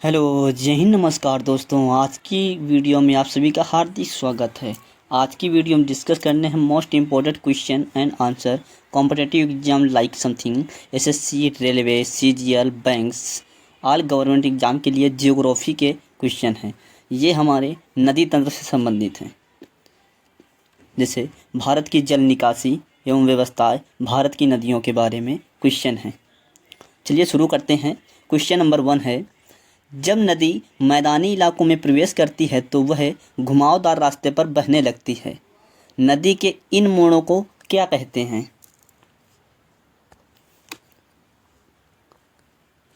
Hello, जय हिंद, नमस्कार दोस्तों। आज की वीडियो में आप सभी का हार्दिक स्वागत है। आज की वीडियो में डिस्कस करने हैं most important question and answer competitive exam like something SSC, railway, CGL, banks, all government exam के लिए जियोग्राफी के क्वेश्चन हैं। ये हमारे नदी तंत्र से संबंधित हैं, जैसे भारत की जल निकासी एवं व्यवस्थाएं, भारत की नदियों के बारे में क्वेश्चन हैं। चलिए शुरू करते हैं। क्वेश्चन नंबर 1 है, जब नदी मैदानी इलाकों में प्रवेश करती है तो वह घुमावदार रास्ते पर बहने लगती है। नदी के इन मोड़ों को क्या कहते हैं?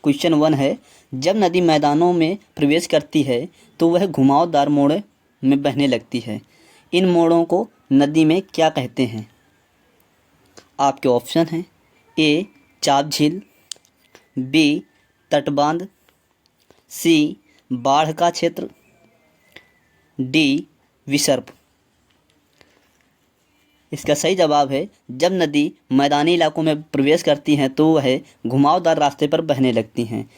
क्वेश्चन 1 है, जब नदी मैदानों में प्रवेश करती है तो वह घुमावदार मोड़ में बहने लगती है। इन मोड़ों को नदी में क्या कहते हैं? आपके ऑप्शन हैं, ए चाप झील, बी तटबांध, सी बाढ़ का क्षेत्र, डी विसर्प। इसका सही जवाब है, जब नदी मैदानी इलाकों में प्रवेश करती हैं तो वह घुमावदार रास्ते पर बहने लगती हैं।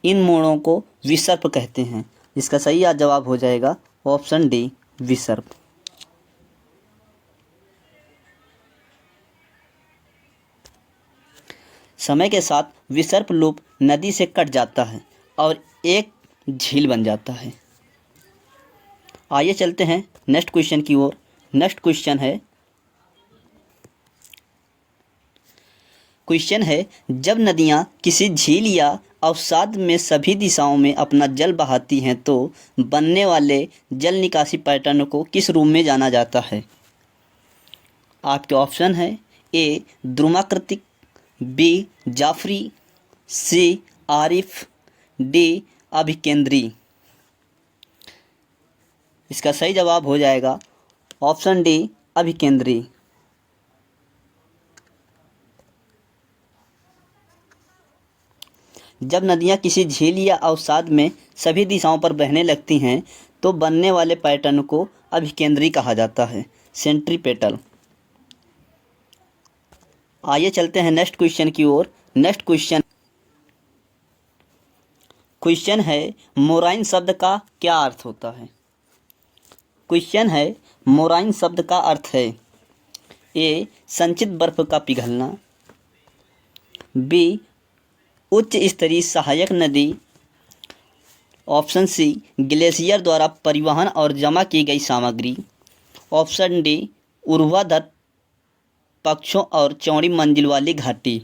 इन मोड़ों को विसर्प कहते हैं। इसका सही जवाब हो जाएगा ऑप्शन डी, विसर्प। समय के साथ विसर्प लूप नदी से कट जाता है और एक झील बन जाता है। आइए चलते हैं नेक्स्ट क्वेश्चन की ओर। नेक्स्ट क्वेश्चन है, जब नदियाँ किसी झील या अवसाद में सभी दिशाओं में अपना जल बहाती हैं तो बनने वाले जल निकासी पैटर्न को किस रूप में जाना जाता है? आपके ऑप्शन है, ए द्रुमाकृतिक, बी जाफरी, सी आरिफ, डी अभिकेंद्री। इसका सही जवाब हो जाएगा ऑप्शन डी, अभिकेंद्री। जब नदियाँ किसी झील या अवसाद में सभी दिशाओं पर बहने लगती हैं तो बनने वाले पैटर्न को अभिकेंद्री कहा जाता है, सेंट्रीपेटल। आइए चलते हैं नेक्स्ट क्वेश्चन की ओर। नेक्स्ट क्वेश्चन है, मोराइन शब्द का क्या अर्थ होता है? क्वेश्चन है, मोराइन शब्द का अर्थ है, ए संचित बर्फ का पिघलना, बी उच्च स्तरीय सहायक नदी, ऑप्शन सी ग्लेशियर द्वारा परिवहन और जमा की गई सामग्री, ऑप्शन डी ऊर्ध्वाधर पक्षों और चौड़ी मंजिल वाली घाटी।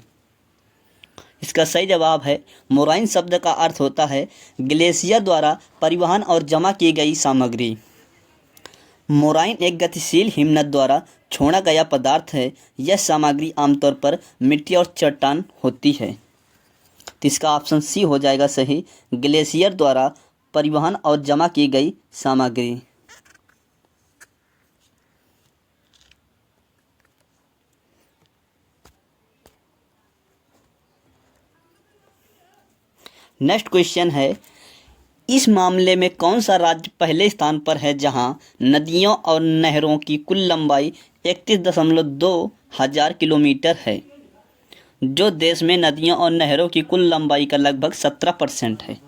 इसका सही जवाब है, मोराइन शब्द का अर्थ होता है ग्लेशियर द्वारा परिवहन और जमा की गई सामग्री। मोराइन एक गतिशील हिमनद द्वारा छोड़ा गया पदार्थ है। यह सामग्री आमतौर पर मिट्टी और चट्टान होती है। तो इसका ऑप्शन सी हो जाएगा सही, ग्लेशियर द्वारा परिवहन और जमा की गई सामग्री। नेक्स्ट क्वेश्चन है, इस मामले में कौन सा राज्य पहले स्थान पर है जहां नदियों और नहरों की कुल लंबाई 31.2 हजार किलोमीटर है, जो देश में नदियों और नहरों की कुल लंबाई का लगभग 17% है?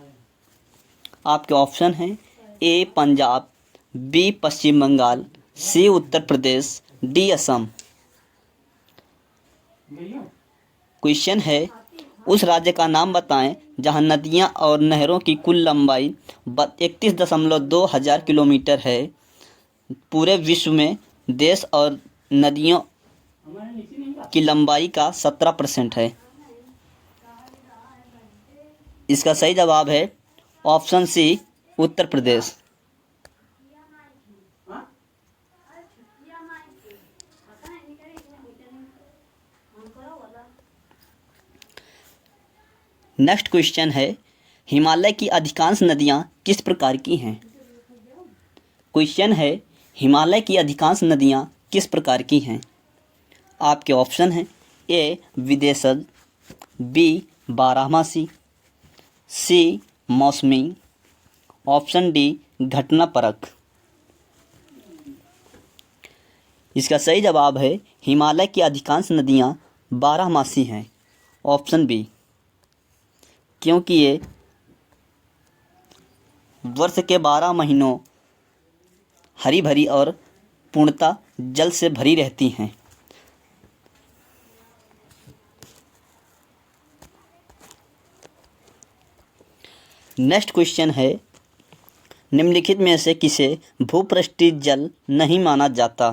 आपके ऑप्शन हैं, ए पंजाब, बी पश्चिम बंगाल, सी उत्तर प्रदेश, डी असम। क्वेश्चन है, उस राज्य का नाम बताएं जहां नदियां और नहरों की कुल लंबाई 31.2 हजार किलोमीटर है। पूरे विश्व में देश और नदियों की लंबाई का 17% है। इसका सही जवाब है option C, Uttar Pradesh. Next question है, हिमालय की अधिकांश नदियां किस प्रकार की हैं? क्वेश्चन है, हिमालय की अधिकांश नदियां किस प्रकार की हैं? आपके ऑप्शन हैं, ए विदेशज, बी बारहमासी, सी मौसमी, ऑप्शन डी घटनापरक। इसका सही जवाब है, हिमालय की अधिकांश नदियां बारहमासी हैं, ऑप्शन बी, क्योंकि ये वर्ष के 12 महीनों हरी भरी और पूर्णतः जल से भरी रहती हैं। नेक्स्ट क्वेश्चन है, निम्नलिखित में से किसे भूपृष्ठीय जल नहीं माना जाता।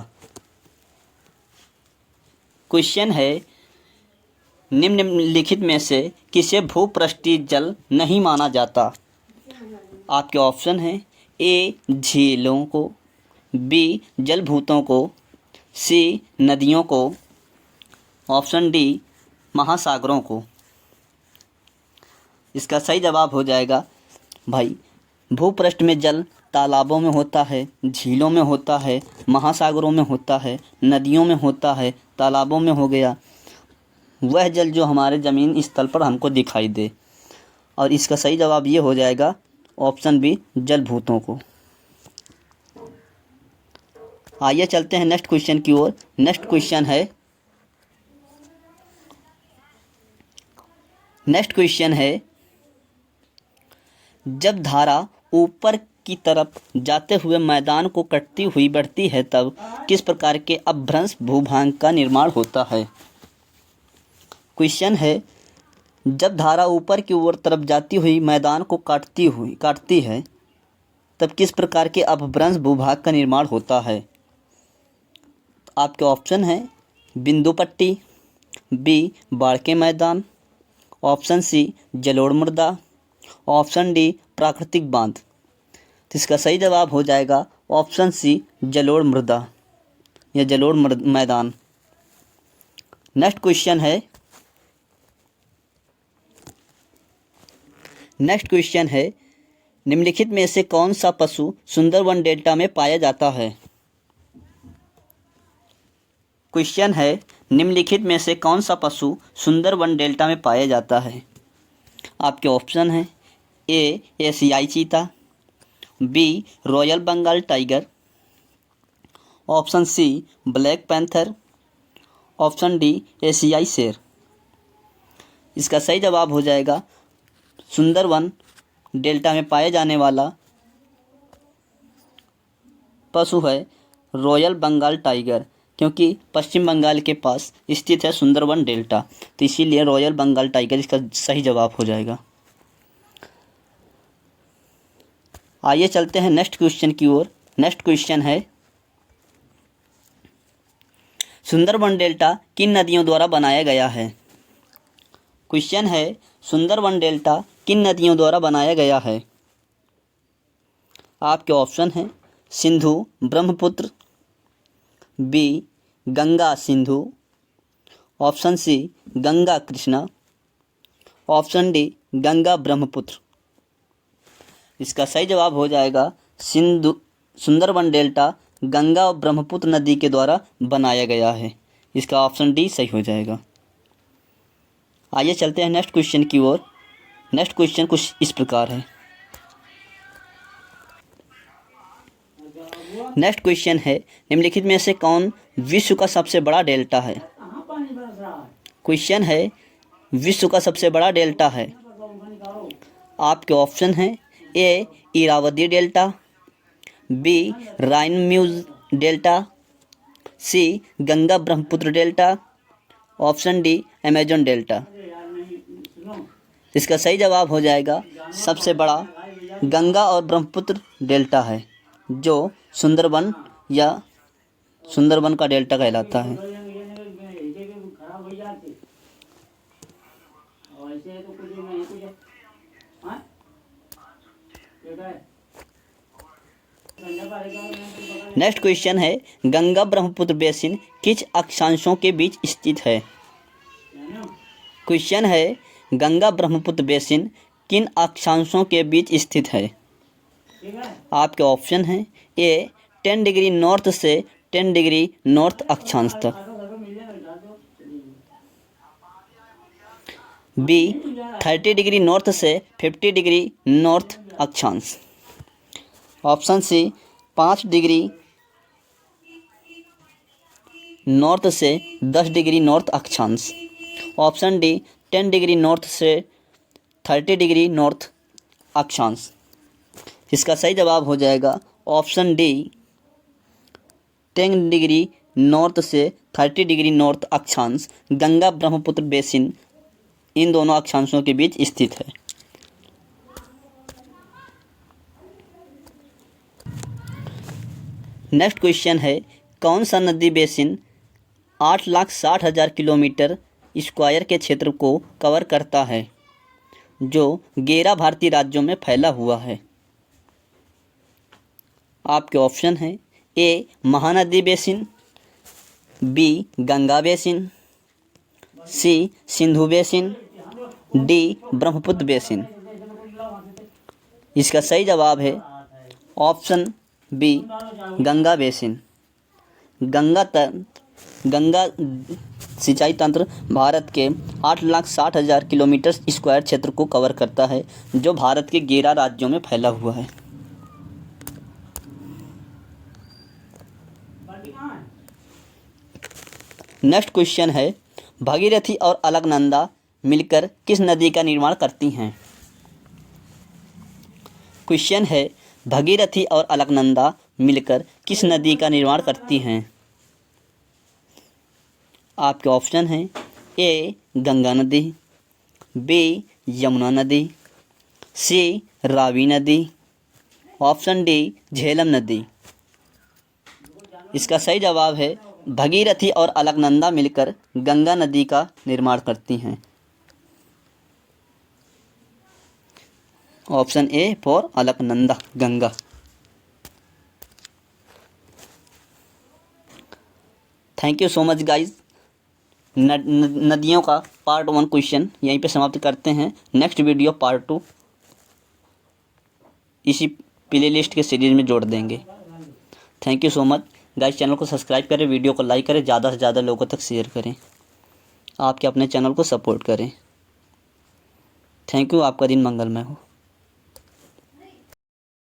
क्वेश्चन है, निम्नलिखित में से किसे भूपृष्ठीय जल नहीं माना जाता। आपके ऑप्शन हैं, ए झीलों को, बी जलभूतों को, सी नदियों को, ऑप्शन डी महासागरों को। इसका सही जवाब हो जाएगा भाई, भूपृष्ठ में जल तालाबों में होता है, झीलों में होता है, महासागरों में होता है, नदियों में होता है। तालाबों में हो गया वह जल जो हमारे ज़मीन स्थल पर हमको दिखाई दे, और इसका सही जवाब ये हो जाएगा ऑप्शन बी जलभूतों को। आइए चलते हैं नेक्स्ट क्वेश्चन की ओर। नेक्स्ट क्वेश्चन है, जब धारा ऊपर की तरफ जाते हुए मैदान को कटती हुई बढ़ती है तब किस प्रकार के अपभ्रंश भूभाग का निर्माण होता है। क्वेश्चन है, जब धारा ऊपर की ओर तरफ जाती हुई मैदान को काटती है तब किस प्रकार के अपभ्रंश भूभाग का निर्माण होता है। आपके ऑप्शन हैं, बिंदु पट्टी, बी बाढ़ के मैदान, ऑप्शन सी जलोढ़ मृदा, ऑप्शन डी प्राकृतिक बांध। तो इसका सही जवाब हो जाएगा ऑप्शन सी जलोढ़ मृदा या जलोढ़ मैदान। नेक्स्ट क्वेश्चन है, निम्नलिखित में से कौन सा पशु सुंदरवन डेल्टा में पाया जाता है। क्वेश्चन है, निम्नलिखित में से कौन सा पशु सुंदरवन डेल्टा में पाया जाता है। आपके ऑप्शन हैं, ए एशियाई चीता, B royal Bengal tiger, option C black panther, option D एशियाई शेर। इसका सही जवाब हो जाएगा सुंदरवन डेल्टा में पाए जाने वाला पशु है रॉयल बंगाल टाइगर, क्योंकि पश्चिम बंगाल के पास स्थित है सुंदरवन डेल्टा, तो इसीलिए रॉयल बंगाल टाइगर इसका सही जवाब हो जाएगा। आइए चलते हैं नेक्स्ट क्वेश्चन की ओर। नेक्स्ट क्वेश्चन है, सुंदरवन डेल्टा किन नदियों द्वारा बनाया गया है। क्वेश्चन है, सुंदरवन डेल्टा किन नदियों द्वारा बनाया गया है। आपके ऑप्शन हैं, Sindhu Brahmaputra, B Ganga Sindhu, option C Ganga Krishna, option D Ganga Brahmaputra. इसका सही जवाब हो जाएगा सुंदरवन डेल्टा गंगा और ब्रह्मपुत्र नदी के द्वारा बनाया गया है। इसका ऑप्शन डी सही हो जाएगा। आइए चलते हैं नेक्स्ट क्वेश्चन की ओर। नेक्स्ट क्वेश्चन कुछ इस प्रकार है। नेक्स्ट क्वेश्चन है, निम्नलिखित में से कौन विश्व का सबसे बड़ा डेल्टा है। क्वेश्चन है, विश्व का सबसे बड़ा डेल्टा है। आपके ऑप्शन हैं, A Irrawaddy delta, B Rhine Meuse delta, C Ganga Brahmaputra delta, option D Amazon delta. इसका सही जवाब हो जाएगा सबसे बड़ा गंगा और ब्रह्मपुत्र डेल्टा है, जो सुंदरवन या सुंदरवन का डेल्टा कहलाता है। नेक्स्ट क्वेश्चन है, गंगा ब्रह्मपुत्र बेसिन किस अक्षांशों के बीच स्थित है। क्वेश्चन है, गंगा ब्रह्मपुत्र बेसिन किन अक्षांशों के बीच स्थित है। आपके ऑप्शन हैं, ए 10 डिग्री नॉर्थ से 10 डिग्री नॉर्थ अक्षांश तक, बी 30 डिग्री नॉर्थ से 50 डिग्री नॉर्थ अक्षांश, ऑप्शन सी 5 डिग्री नॉर्थ से 10 डिग्री नॉर्थ अक्षांश, ऑप्शन डी 10 डिग्री नॉर्थ से 30 डिग्री नॉर्थ अक्षांश। इसका सही जवाब हो जाएगा ऑप्शन डी 10 डिग्री नॉर्थ से 30 डिग्री नॉर्थ अक्षांश गंगा ब्रह्मपुत्र बेसिन इन दोनों अक्षांशों के बीच स्थित है। नेक्स्ट क्वेश्चन है, कौन सा नदी बेसिन 8,60,000 किलोमीटर स्क्वायर के क्षेत्र को कवर करता है जो 11 भारतीय राज्यों में फैला हुआ है। आपके ऑप्शन हैं A Mahanadi basin, B Ganga basin, C Sindhu basin, D Brahmaputra basin. इसका सही जवाब है option B Ganga basin. Ganga सिंचाई तंत्र भारत के 8,60,000 किलोमीटर स्क्वायर क्षेत्र को कवर करता है जो भारत के 11 राज्यों में फैला हुआ है। नेक्स्ट क्वेश्चन है, भागीरथी और अलकनंदा मिलकर किस नदी का निर्माण करती हैं। क्वेश्चन है, भागीरथी और अलकनंदा मिलकर किस नदी का निर्माण करती हैं। आपके ऑप्शन हैं ए गंगा नदी, बी यमुना नदी, सी रावी नदी, ऑप्शन डी झेलम नदी। इसका सही जवाब है भागीरथी और अलकनंदा मिलकर गंगा नदी का निर्माण करती हैं। Option A for Alaknanda Ganga. Thank you so much guys. नदियों का पार्ट 1 क्वेश्चन यहीं पे समाप्त करते हैं। नेक्स्ट वीडियो पार्ट 2 इसी प्ले लिस्ट के सीरीज में जोड़ देंगे। Thank you so much guys. Channel को सब्सक्राइब करें, वीडियो को लाइक करें, ज़्यादा से ज़्यादा लोगों तक शेयर करें, आपके अपने चैनल को सपोर्ट करें। Thank you. आपका दिन मंगलमय हो।